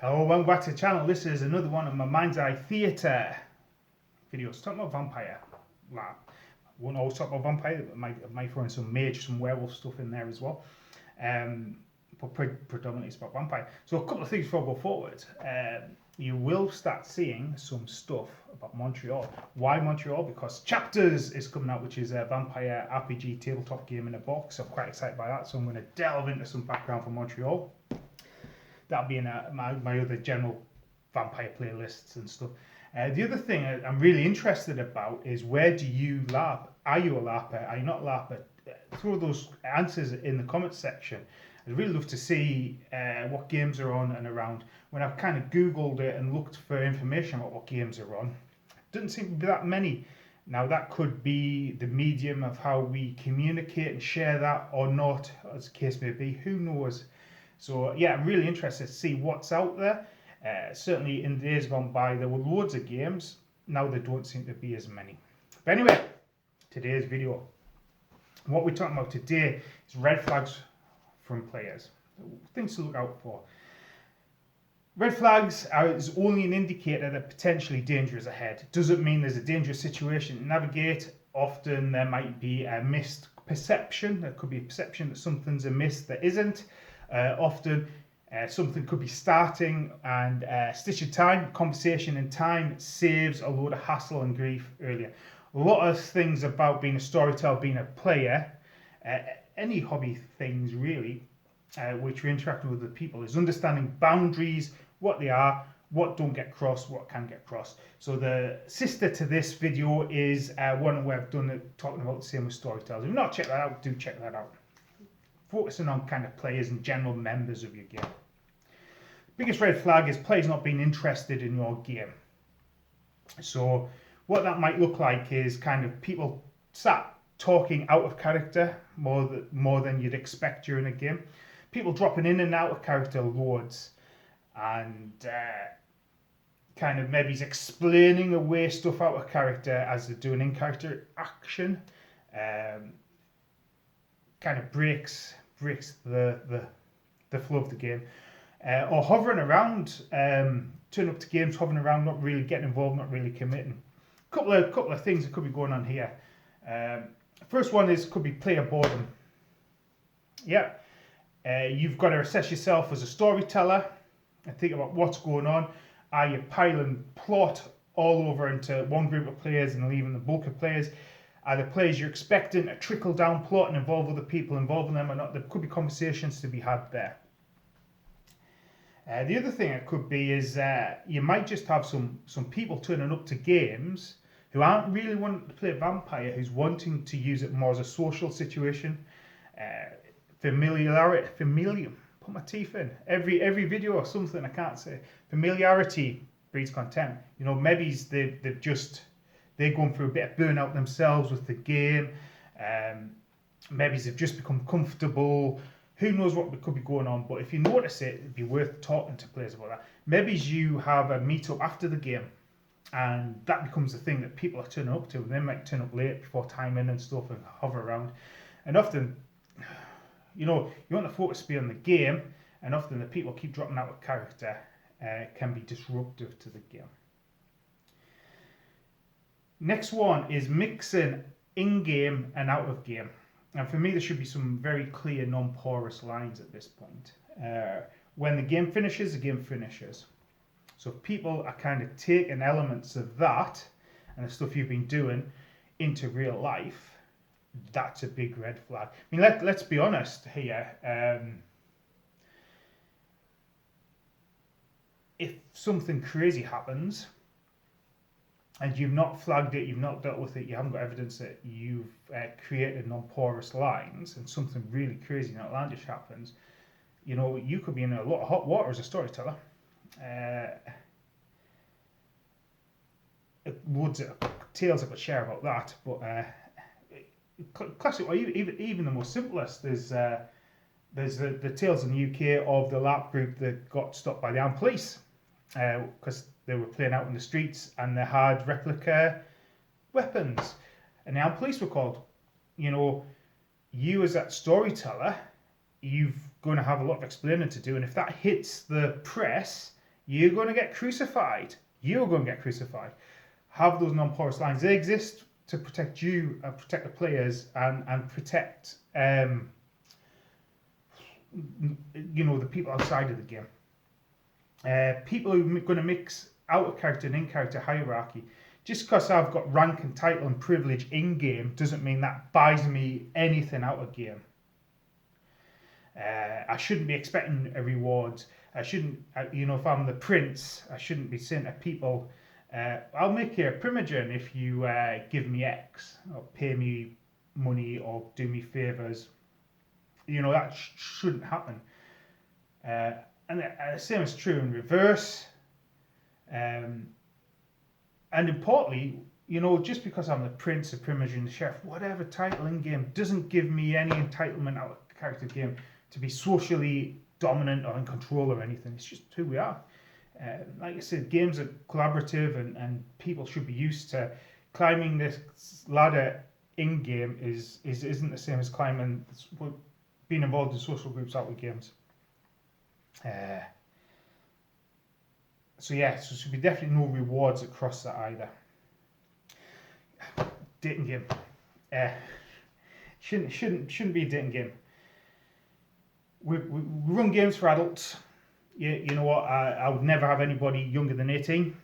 Hello, welcome back to the channel. This is another one of my Mind's Eye Theatre videos talking about vampire. Well, I won't always talk about vampire, I might throw in some mage, some werewolf stuff in there as well. But predominantly it's about vampire. So a couple of things before I go forward. You will start seeing some stuff about Montreal. Why Montreal? Because Chapters is coming out, which is a vampire RPG tabletop game in a box. I'm quite excited by that, so I'm going to delve into some background from Montreal. That'll be in my other general vampire playlists and stuff. The other thing I'm really interested about is, where do you LARP? Are you a LARPer? Are you not a LARPer? Throw those answers in the comments section. I'd really love to see what games are on and around. When I've kind of Googled it and looked for information about what games are on, doesn't seem to be that many. Now that could be the medium of how we communicate and share that, or not, as the case may be. Who knows? So yeah, I'm really interested to see what's out there. Certainly in the days gone by, there were loads of games. Now there don't seem to be as many. But anyway, today's video. What we're talking about today is red flags from players. Things to look out for. Red flags is only an indicator that potentially danger is ahead. Doesn't mean there's a dangerous situation to navigate. Often there might be a missed perception. There could be a perception that something's amiss that isn't. Often something could be starting, and stitch of time, conversation and time saves a load of hassle and grief earlier. A lot of things about being a storyteller, being a player, any hobby things really, which you're interacting with other people, is understanding boundaries, what they are, what don't get crossed, what can get crossed. So the sister to this video is one where I've done it, talking about the same with storytellers. If you've not checked that out, do check that out. Focusing on kind of players and general members of your game. Biggest red flag is players not being interested in your game. So what that might look like is kind of people start talking out of character more than you'd expect during a game. People dropping in and out of character loads, and kind of maybe explaining away stuff out of character as they're doing in character action. Kind of breaks the flow of the game, or hovering around, turning up to games, hovering around, not really getting involved, not really committing. Couple of things that could be going on here. First one is, could be player boredom. Yeah, you've got to assess yourself as a storyteller and think about what's going on. Are you piling plot all over into one group of players and leaving the bulk of players? Are the players you're expecting a trickle down plot and involve other people, involving them or not? There could be conversations to be had there. The other thing it could be is you might just have some people turning up to games who aren't really wanting to play a vampire, who's wanting to use it more as a social situation. Familiarity, put my teeth in. Every video or something, I can't say. Familiarity breeds contempt. You know, maybe they're going through a bit of burnout themselves with the game. Maybe they've just become comfortable. Who knows what could be going on? But if you notice it, it'd be worth talking to players about that. Maybe you have a meet-up after the game, and that becomes the thing that people are turning up to. And they might turn up late before time in and stuff and hover around. And often, you know, you want the focus to be on the game, and often the people keep dropping out of character can be disruptive to the game. Next one is mixing in-game and out-of-game. And for me, there should be some very clear, non-porous lines at this point. When the game finishes, the game finishes. So if people are kind of taking elements of that and the stuff you've been doing into real life, that's a big red flag. I mean, let's be honest here. If something crazy happens, and you've not flagged it, you've not dealt with it, you haven't got evidence that you've created non-porous lines, and something really crazy and outlandish happens, you know, you could be in a lot of hot water as a storyteller. Tales I could share about that, but classic, or even the most simplest, there's the tales in the UK of the Larp group that got stopped by the armed police because they were playing out in the streets and they had replica weapons, and the armed police were called. You know, you as that storyteller, you're going to have a lot of explaining to do, and if that hits the press, you're going to get crucified. You're going to get crucified. Have those non-porous lines. They exist to protect you and protect the players and protect the people outside of the game. People who are going to mix out of character and in character hierarchy. Just because I've got rank and title and privilege in game doesn't mean that buys me anything out of game. I shouldn't be expecting a reward. I shouldn't, if I'm the prince, I shouldn't be saying to people, I'll make you a primogen if you give me X, or pay me money, or do me favours. That shouldn't happen. And the same is true in reverse. And importantly, just because I'm the prince, the primogen, the sheriff, whatever title in game, doesn't give me any entitlement out of character game to be socially dominant or in control or anything. It's just who we are. Like I said, games are collaborative, and people should be used to climbing this ladder in game isn't the same as being involved in social groups out with games. So there should be definitely no rewards across that either. Dating game. Shouldn't be a dating game. We run games for adults. You know what? I would never have anybody younger than 18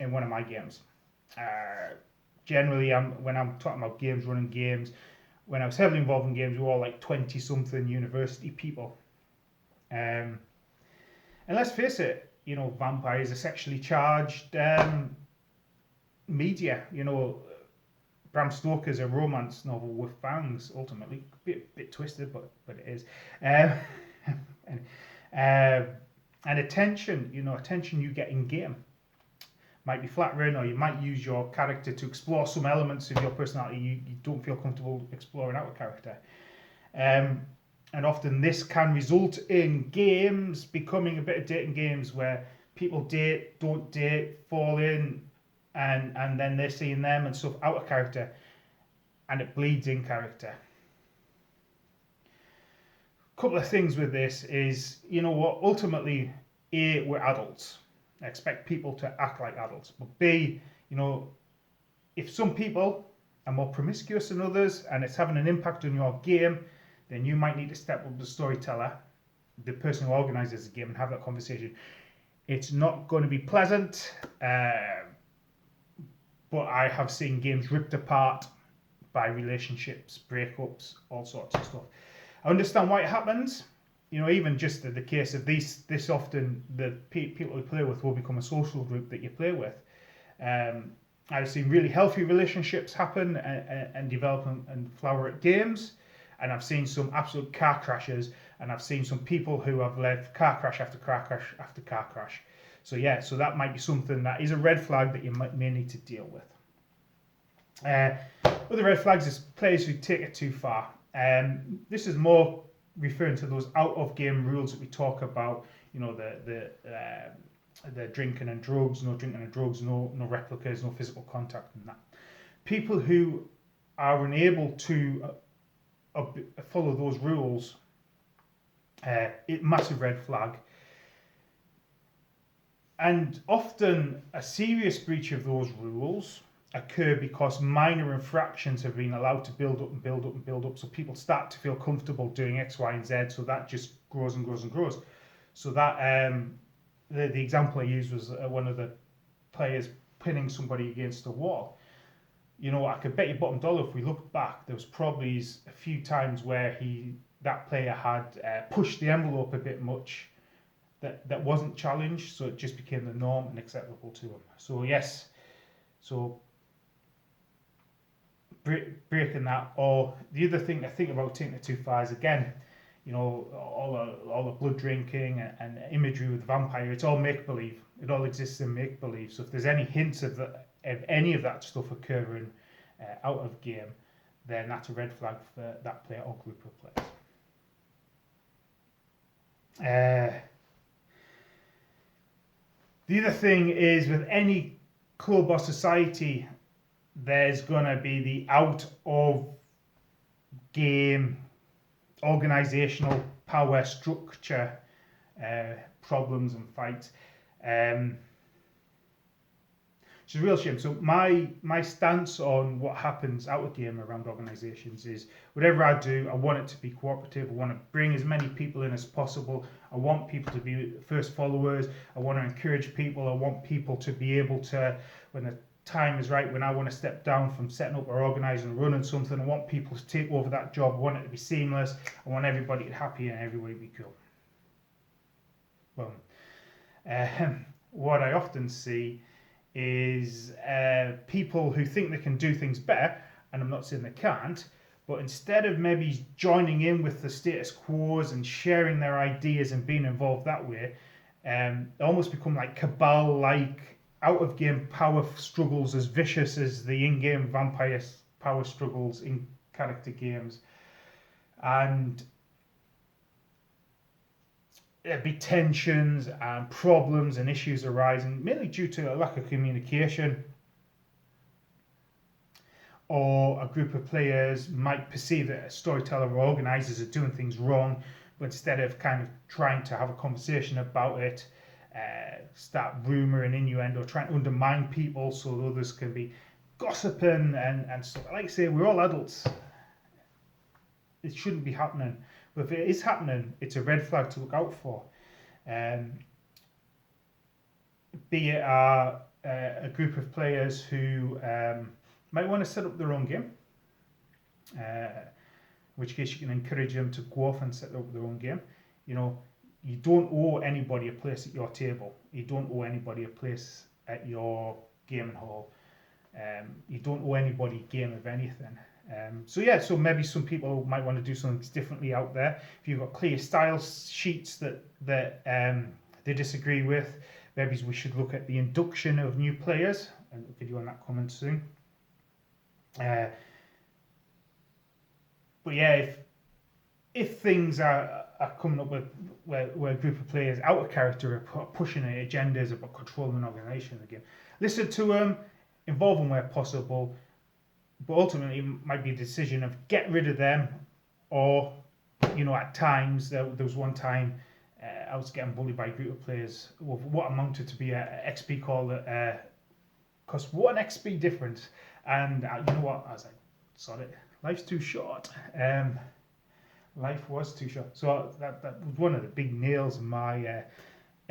in one of my games. Generally, when I'm talking about games, running games, when I was heavily involved in games, we were all like 20-something university people. And let's face it, vampires are sexually charged media. Bram Stoker's a romance novel with fangs, ultimately. Bit twisted, but it is. And attention you get in game might be flattering, or you might use your character to explore some elements of your personality you don't feel comfortable exploring out of character. And often this can result in games becoming a bit of dating games where people date, don't date, fall in, and then they're seeing them and stuff out of character, and it bleeds in character. A couple of things with this is, ultimately, A, we're adults. I expect people to act like adults. But B, if some people are more promiscuous than others and it's having an impact on your game, then you might need to step up the storyteller, the person who organises the game, and have that conversation. It's not going to be pleasant, but I have seen games ripped apart by relationships, breakups, all sorts of stuff. I understand why it happens. Even just the case of this often the people you play with will become a social group that you play with. I've seen really healthy relationships happen and develop and flower at games, and I've seen some absolute car crashes, and I've seen some people who have led car crash after car crash after car crash. So that might be something that is a red flag that you may need to deal with. Other red flags is players who take it too far. This is more referring to those out of game rules that we talk about. The drinking and drugs, no drinking and drugs, no replicas, no physical contact, and that. People who are unable to follow those rules, massive red flag. And often a serious breach of those rules occur because minor infractions have been allowed to build up and build up and build up. So people start to feel comfortable doing X, Y, and Z. So that just grows and grows and grows. So that the example I used was one of the players pinning somebody against a wall. I could bet you bottom dollar if we look back, there was probably a few times where that player had pushed the envelope a bit much. That wasn't challenged, so it just became the norm and acceptable to him. So yes, breaking that. Or the other thing I think about taking it too far is, again, all the blood drinking and imagery with the vampire. It's all make believe. It all exists in make believe. So if there's any hints of any of that stuff occurring out of game, then that's a red flag for that player or group of players. The other thing is, with any club or society, there's going to be the out of game organisational power structure problems and fights. It's a real shame. So my stance on what happens out of game around organisations is whatever I do, I want it to be cooperative. I want to bring as many people in as possible. I want people to be first followers. I want to encourage people. I want people to be able to, when the time is right, when I want to step down from setting up or organising and running something, I want people to take over that job. I want it to be seamless. I want everybody to be happy and everybody to be cool. Well, what I often see is people who think they can do things better, and I'm not saying they can't, but instead of maybe joining in with the status quos and sharing their ideas and being involved that way, they almost become like cabal-like out-of-game power struggles as vicious as the in-game vampire power struggles in character games. And there'd be tensions and problems and issues arising, mainly due to a lack of communication, or a group of players might perceive that a storyteller or organisers are doing things wrong, but instead of kind of trying to have a conversation about it, start rumour and innuendo, trying to undermine people so others can be gossiping and stuff. Like I say, we're all adults. It shouldn't be happening. But if it is happening, it's a red flag to look out for. Be it a group of players who might want to set up their own game, in which case you can encourage them to go off and set up their own game. You know, you don't owe anybody a place at your table. You don't owe anybody a place at your gaming hall. You don't owe anybody a game of anything. So maybe some people might want to do something differently out there. If you've got clear style sheets that they disagree with, maybe we should look at the induction of new players. And a video on that coming soon. But yeah, if things are coming up with where a group of players out of character are pushing agendas about controlling an organisation again, listen to them, involve them where possible. But ultimately, it might be a decision of get rid of them, or, you know, at times, there was one time I was getting bullied by a group of players with what amounted to be a XP call that cost 1 XP difference. And you know what? I was like, sod it. Life's too short. Life was too short. So that was one of the big nails in my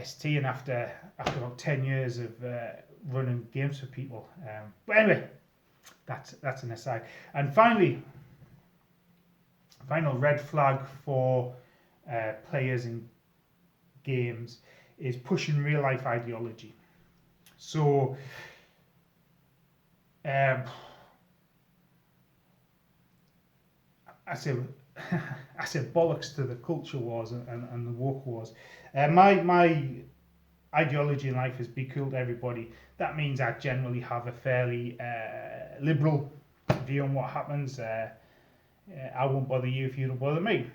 ST. And after about 10 years of running games for people. But anyway, that's an aside. And finally, final red flag for players in games is pushing real life ideology. So I say bollocks to the culture wars and the woke wars. My ideology in life is be cool to everybody. That means I generally have a fairly liberal view on what happens. I won't bother you if you don't bother me.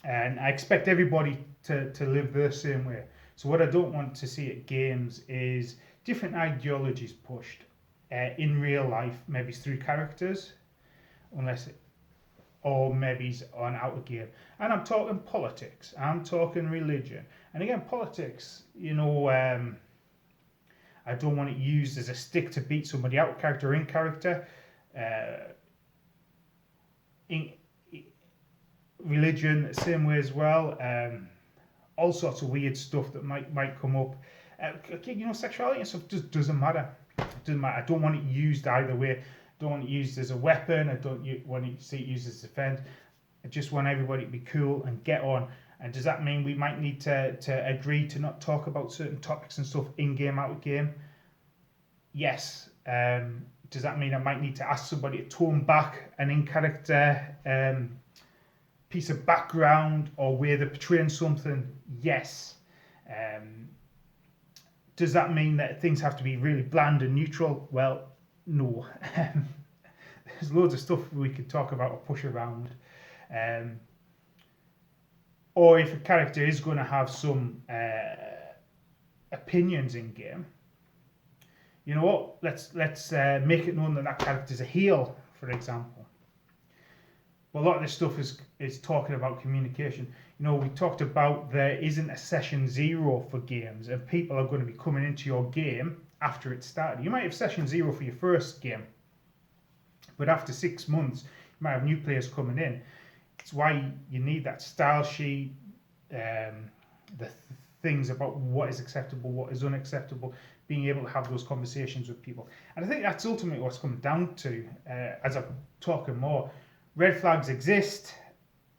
And I expect everybody to live the same way. So what I don't want to see at games is different ideologies pushed in real life, maybe through characters, or maybe it's on out of game. And I'm talking politics, I'm talking religion. And again, politics, you know, I don't want it used as a stick to beat somebody out of character or in character. In religion, the same way as well. All sorts of weird stuff that might come up. You know, sexuality and stuff just doesn't matter. It doesn't matter. I don't want it used either way. I don't want it used as a weapon. I don't want to see it used as a defense. I just want everybody to be cool and get on. And does that mean we might need to agree to not talk about certain topics and stuff in game, out of game? Yes. Does that mean I might need to ask somebody to tone back an in character piece of background or where they're portraying something? Yes. Does that mean that things have to be really bland and neutral? Well, no. There's loads of stuff we could talk about or push around. Or if a character is going to have some opinions in game, you know what? Let's make it known that character's a heel, for example. But a lot of this stuff is talking about communication. You know, we talked about there isn't a session 0 for games, and people are going to be coming into your game after it started. You might have session 0 for your first game, but after 6 months, you might have new players coming in. It's why you need that style sheet, the things about what is acceptable, what is unacceptable, being able to have those conversations with people. And I think that's ultimately what's come down to, as I'm talking more. Red flags exist.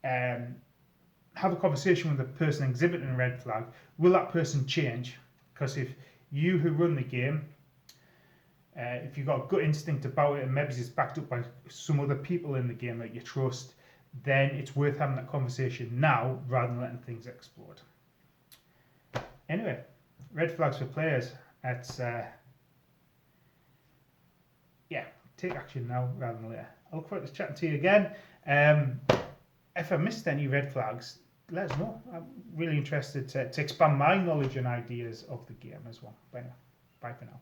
Have a conversation with the person exhibiting a red flag. Will that person change? Because if you who run the game, if you've got a gut instinct about it and maybe it's backed up by some other people in the game that you trust, then it's worth having that conversation now rather than letting things explode. Anyway, red flags for players. That's take action now rather than later. I look forward to chatting to you again. If I missed any red flags, let us know. I'm really interested to expand my knowledge and ideas of the game as well. Bye for now.